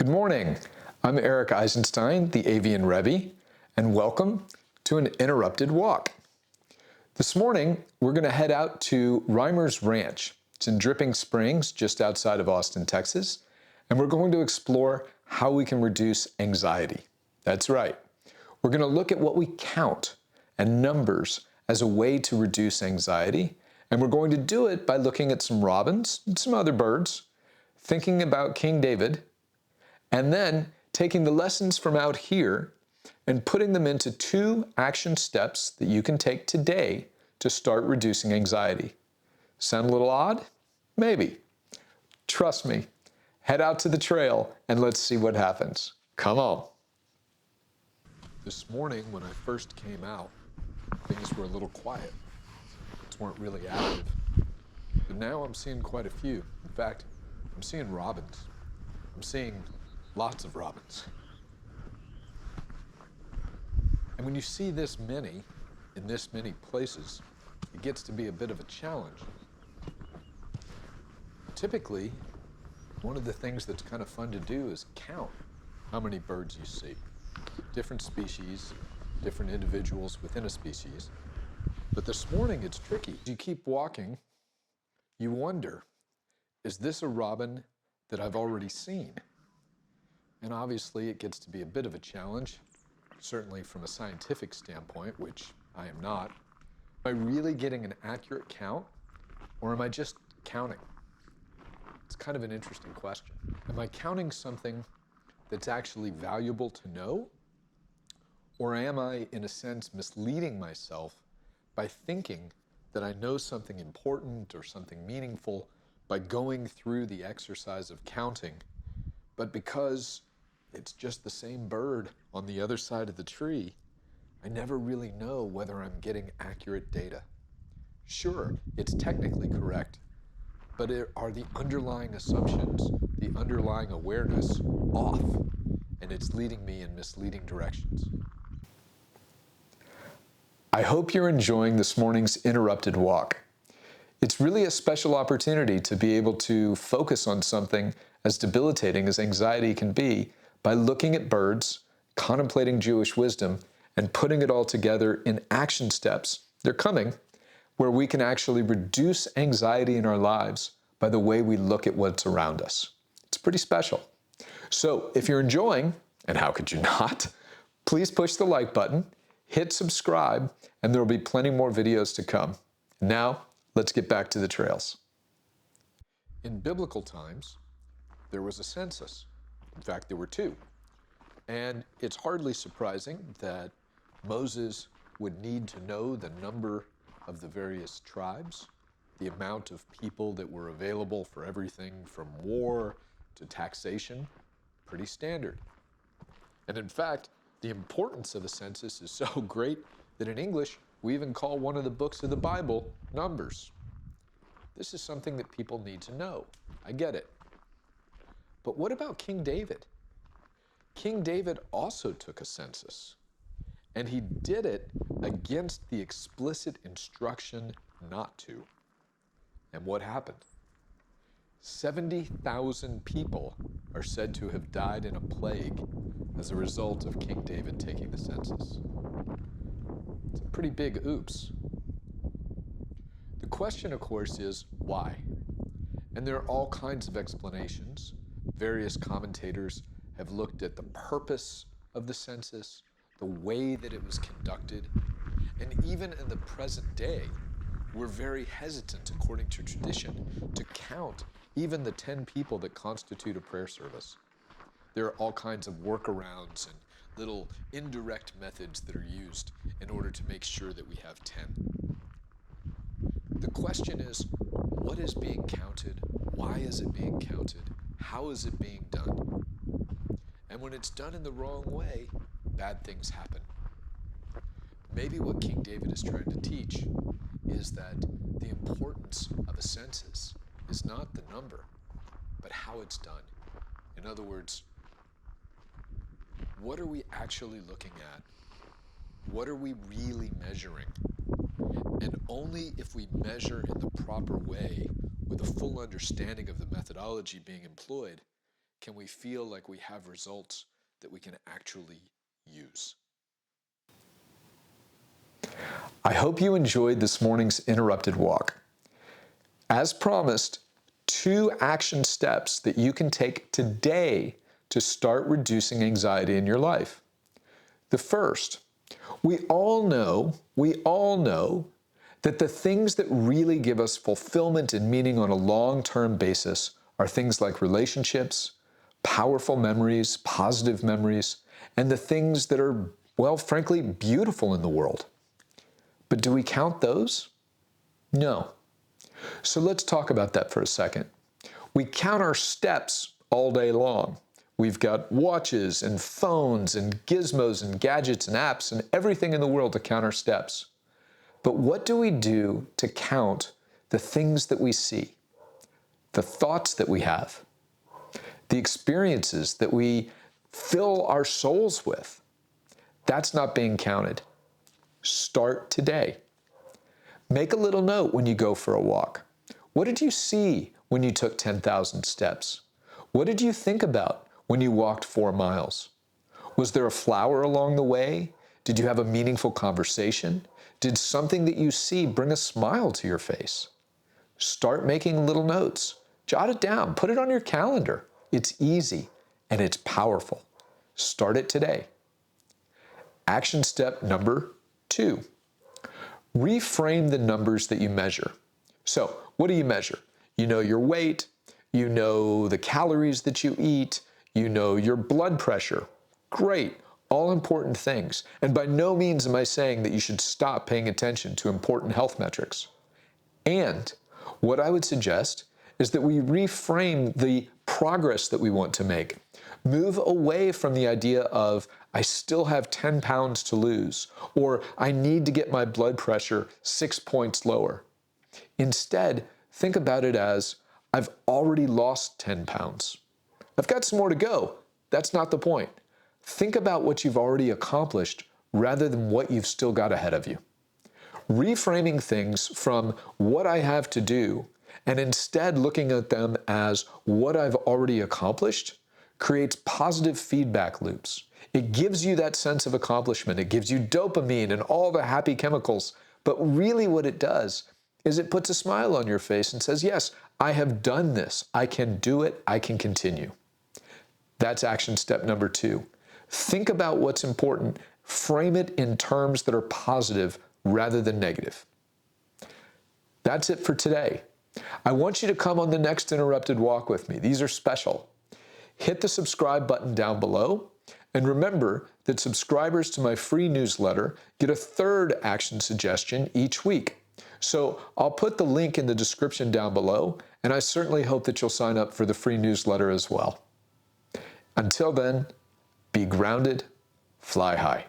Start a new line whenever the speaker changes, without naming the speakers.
Good morning. I'm Eric Eisenstein, the Avian Rebbe, and welcome to an interrupted walk. This morning, we're going to head out to Reimer's Ranch. It's in Dripping Springs, just outside of Austin, Texas, and we're going to explore how we can reduce anxiety. That's right. We're going to look at what we count and numbers as a way to reduce anxiety, and we're going to do it by looking at some robins and some other birds, thinking about King David, and then taking the lessons from out here and putting them into 2 action steps that you can take today to start reducing anxiety. Sound a little odd? Maybe. Trust me. Head out to the trail and let's see what happens. Come on. This morning when I first came out, things were a little quiet. Birds weren't really active. But now I'm seeing quite a few. In fact, I'm seeing robins. I'm seeing lots of robins. And when you see this many, in this many places, it gets to be a bit of a challenge. Typically, one of the things that's kind of fun to do is count how many birds you see. Different species, different individuals within a species. But this morning it's tricky. You keep walking, you wonder, is this a robin that I've already seen? And obviously it gets to be a bit of a challenge, certainly from a scientific standpoint, which I am not. Am I really getting an accurate count, or am I just counting? It's kind of an interesting question. Am I counting something that's actually valuable to know? Or am I, in a sense, misleading myself by thinking that I know something important or something meaningful by going through the exercise of counting, but because it's just the same bird on the other side of the tree, I never really know whether I'm getting accurate data. Sure, it's technically correct, but are the underlying assumptions, the underlying awareness off, and it's leading me in misleading directions. I hope you're enjoying this morning's interrupted walk. It's really a special opportunity to be able to focus on something as debilitating as anxiety can be by looking at birds, contemplating Jewish wisdom, and putting it all together in action steps. They're coming, where we can actually reduce anxiety in our lives by the way we look at what's around us. It's pretty special. So if you're enjoying, and how could you not, please push the like button, hit subscribe, and there will be plenty more videos to come. Now, let's get back to the trails. In biblical times, there was a census. In fact, there were 2. And it's hardly surprising that Moses would need to know the number of the various tribes, the amount of people that were available for everything from war to taxation. Pretty standard. And in fact, the importance of the census is so great that in English, we even call one of the books of the Bible Numbers. This is something that people need to know. I get it. But what about King David? King David also took a census, and he did it against the explicit instruction not to. And what happened? 70,000 people are said to have died in a plague as a result of King David taking the census. It's a pretty big oops. The question, of course, is why? And there are all kinds of explanations. Various commentators have looked at the purpose of the census, the way that it was conducted, and even in the present day, we're very hesitant, according to tradition, to count even the 10 people that constitute a prayer service. There are all kinds of workarounds and little indirect methods that are used in order to make sure that we have 10. The question is, what is being counted? Why is it being counted? How is it being done? And when it's done in the wrong way, bad things happen. Maybe what King David is trying to teach is that the importance of a census is not the number, but how it's done. In other words, what are we actually looking at? What are we really measuring? And only if we measure in the proper way with a full understanding of the methodology being employed can we feel like we have results that we can actually use? I hope you enjoyed this morning's interrupted walk. As promised, 2 action steps that you can take today to start reducing anxiety in your life. The first, we all know that the things that really give us fulfillment and meaning on a long-term basis are things like relationships, powerful memories, positive memories, and the things that are, well, frankly, beautiful in the world. But do we count those? No. So let's talk about that for a second. We count our steps all day long. We've got watches and phones and gizmos and gadgets and apps and everything in the world to count our steps. But what do we do to count the things that we see, the thoughts that we have, the experiences that we fill our souls with? That's not being counted. Start today. Make a little note when you go for a walk. What did you see when you took 10,000 steps? What did you think about when you walked 4 miles? Was there a flower along the way? Did you have a meaningful conversation? Did something that you see bring a smile to your face? Start making little notes. Jot it down. Put it on your calendar. It's easy and it's powerful. Start it today. Action step number 2. Reframe the numbers that you measure. So, what do you measure? You know your weight, you know the calories that you eat, you know your blood pressure. Great, all important things. And by no means am I saying that you should stop paying attention to important health metrics. And what I would suggest is that we reframe the progress that we want to make. Move away from the idea of, I still have 10 pounds to lose, or I need to get my blood pressure 6 points lower. Instead, think about it as, I've already lost 10 pounds. I've got some more to go. That's not the point. Think about what you've already accomplished rather than what you've still got ahead of you. Reframing things from what I have to do and instead looking at them as what I've already accomplished creates positive feedback loops. It gives you that sense of accomplishment. It gives you dopamine and all the happy chemicals. But really what it does is it puts a smile on your face and says, yes, I have done this. I can do it. I can continue. That's action step number 2. Think about what's important. Frame it in terms that are positive rather than negative. That's it for today. I want you to come on the next Interrupted Walk with me. These are special. Hit the subscribe button down below. And remember that subscribers to my free newsletter get a 3rd action suggestion each week. So I'll put the link in the description down below, and I certainly hope that you'll sign up for the free newsletter as well. Until then, be grounded, fly high.